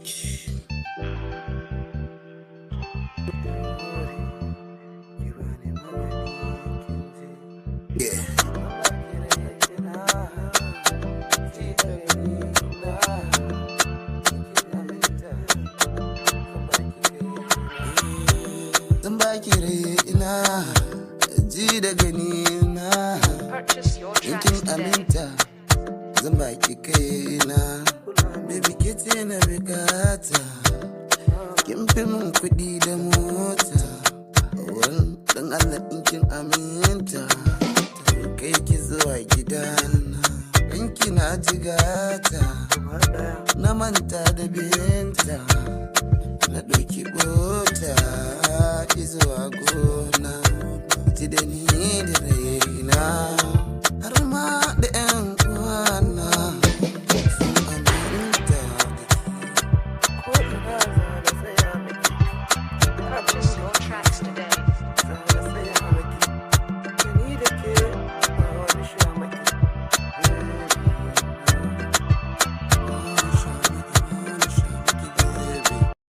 Yeah. Zan baki raina, ji da gani na. Yankin aminta, zan baki kaina. Baby ke ce na bukata, kin fi min kuɗi da mota. Wurin dan Allah in kin aminta, kai ki zuwa gidana. Yanki na jigata, na manta da binta. Na ɗauki bota izuwa gona, ji da ni da raina, har ma da